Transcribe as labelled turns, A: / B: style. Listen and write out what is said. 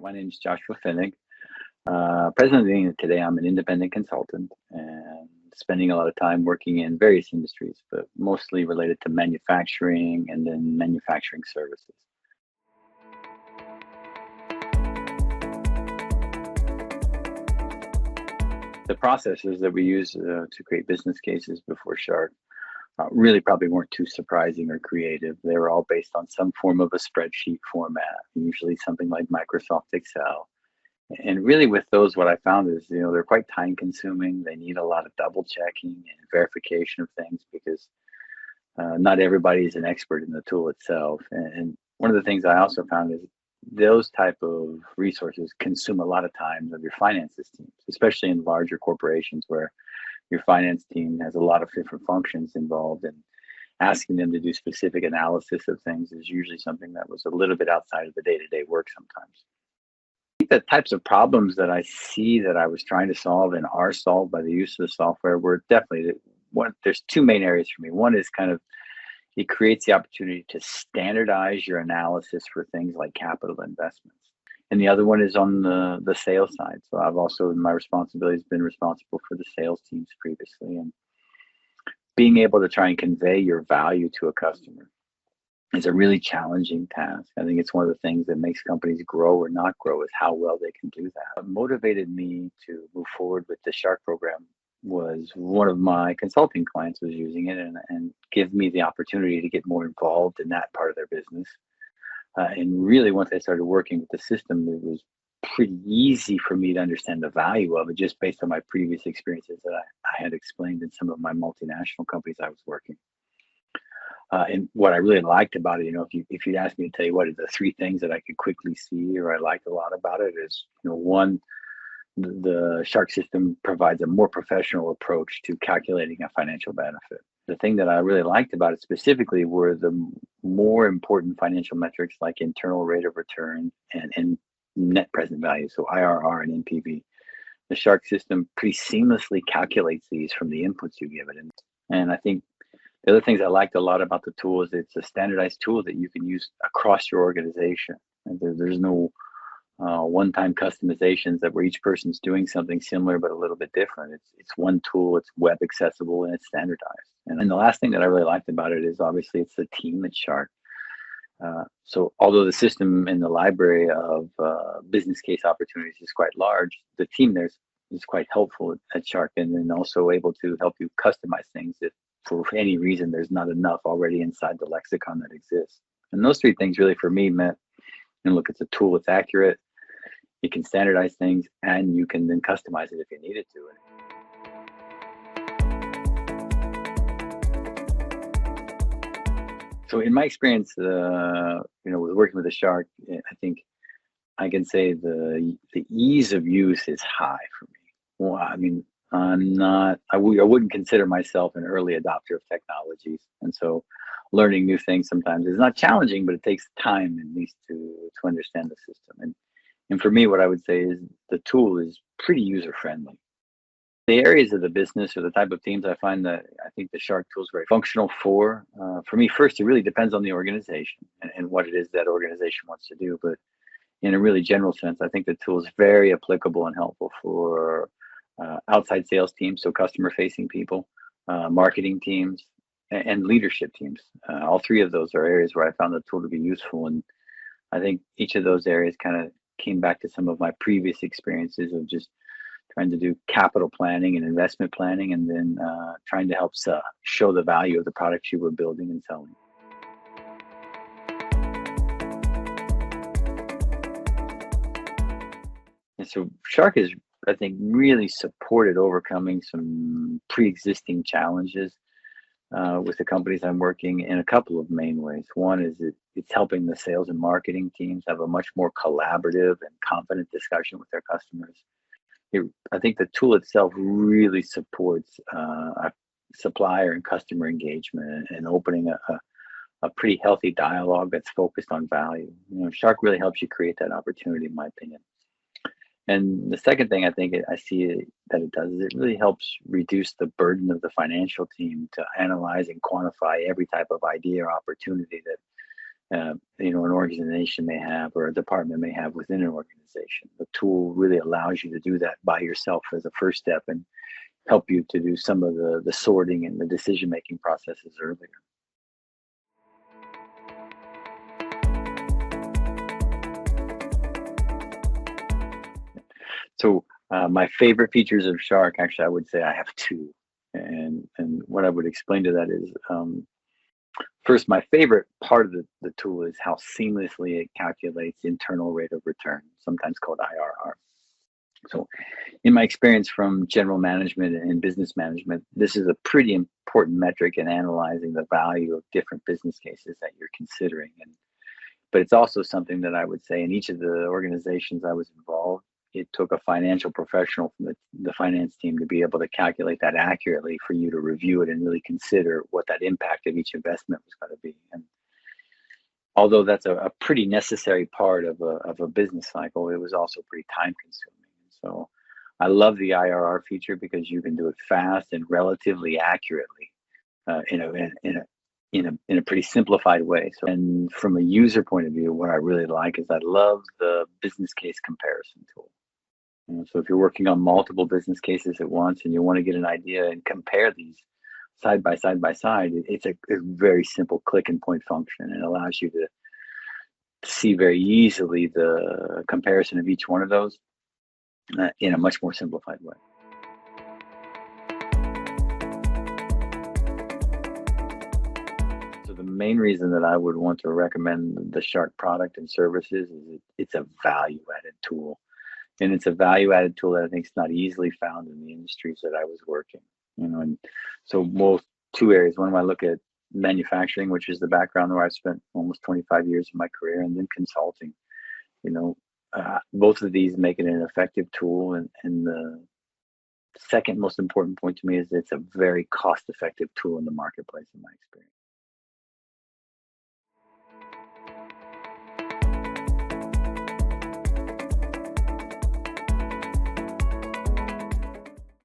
A: My name is Joshua Finnig. Presently, today, I'm an independent consultant and spending a lot of time working in various industries, but mostly related to manufacturing and then manufacturing services. The processes that we use to create business cases before Shark really probably weren't too surprising or creative. They were all based on some form of a spreadsheet format, usually something like Microsoft Excel. And really, with those, what I found is, they're quite time consuming. They need a lot of double checking and verification of things because not everybody is an expert in the tool itself. And one of the things I also found is those type of resources consume a lot of time of your finances teams, especially in larger corporations where your finance team has a lot of different functions involved, and asking them to do specific analysis of things is usually something that was a little bit outside of the day-to-day work sometimes. I think the types of problems that I see that I was trying to solve and are solved by the use of the software were definitely one. There's two main areas for me. One is kind of it creates the opportunity to standardize your analysis for things like capital investments. And the other one is on the sales side. So I've also, in my responsibilities, been responsible for the sales teams previously. And being able to try and convey your value to a customer is a really challenging task. I think it's one of the things that makes companies grow or not grow is how well they can do that. What motivated me to move forward with the Shark program was one of my consulting clients was using it and give me the opportunity to get more involved in that part of their business. And really, once I started working with the system, it was pretty easy for me to understand the value of it just based on my previous experiences that I had explained in some of my multinational companies I was working. And what I really liked about it, if you'd ask me to tell you what are the three things that I could quickly see or I liked a lot about it is, one, the Shark system provides a more professional approach to calculating a financial benefit. The thing that I really liked about it specifically were the more important financial metrics like internal rate of return and net present value, so IRR and NPV. The Shark system pretty seamlessly calculates these from the inputs you give it. And I think the other things I liked a lot about the tool is it's a standardized tool that you can use across your organization. And there's no one-time customizations that where each person's doing something similar but a little bit different. It's one tool, it's web accessible, and it's standardized. And the last thing that I really liked about it is obviously it's the team at Shark. So although the system in the library of business case opportunities is quite large, the team there is quite helpful at Shark, and then also able to help you customize things if for any reason there's not enough already inside the lexicon that exists. And those three things really for me meant, look, it's a tool, it's accurate, you can standardize things, and you can then customize it if you needed to. So in my experience, with working with the Shark, I think I can say the ease of use is high for me. Well, I mean, I wouldn't consider myself an early adopter of technologies. And so learning new things sometimes is not challenging, but it takes time at least to understand the system. And for me, what I would say is the tool is pretty user friendly. The areas of the business or the type of teams I find that I think the Shark tool is very functional for. For me, first, it really depends on the organization and what it is that organization wants to do. But in a really general sense, I think the tool is very applicable and helpful for outside sales teams, so customer-facing people, marketing teams, and leadership teams. All three of those are areas where I found the tool to be useful. And I think each of those areas kind of came back to some of my previous experiences of just trying to do capital planning and investment planning, and then trying to help show the value of the products you were building and selling. And so Shark is, I think, really supported overcoming some pre-existing challenges with the companies I'm working in a couple of main ways. One is it's helping the sales and marketing teams have a much more collaborative and confident discussion with their customers. I think the tool itself really supports supplier and customer engagement and opening a pretty healthy dialogue that's focused on value. Shark really helps you create that opportunity, in my opinion. And the second thing I think I see that it does is it really helps reduce the burden of the financial team to analyze and quantify every type of idea or opportunity an organization may have or a department may have within an organization. The tool really allows you to do that by yourself as a first step and help you to do some of the sorting and the decision making processes earlier. So my favorite features of Shark, actually, I would say I have two, and what I would explain to that is, first, my favorite part of the tool is how seamlessly it calculates internal rate of return, sometimes called IRR. So, in my experience from general management and business management, this is a pretty important metric in analyzing the value of different business cases that you're considering. But it's also something that I would say in each of the organizations I was involved, it took a financial professional from the finance team to be able to calculate that accurately for you to review it and really consider what that impact of each investment was going to be. And although that's a pretty necessary part of a business cycle, it was also pretty time consuming. So I love the IRR feature because you can do it fast and relatively accurately, in a pretty simplified way. So, and from a user point of view, what I really like is I love the business case comparison tool. So if you're working on multiple business cases at once and you want to get an idea and compare these side by side, it's a very simple click and point function. It allows you to see very easily the comparison of each one of those in a much more simplified way. So the main reason that I would want to recommend the Shark product and services is it's a value-added tool. And it's a value-added tool that I think is not easily found in the industries that I was working. And so most two areas. One, I look at manufacturing, which is the background where I've spent almost 25 years of my career, and then consulting. You know, both of these make it an effective tool, and the second most important point to me is it's a very cost-effective tool in the marketplace, in my experience.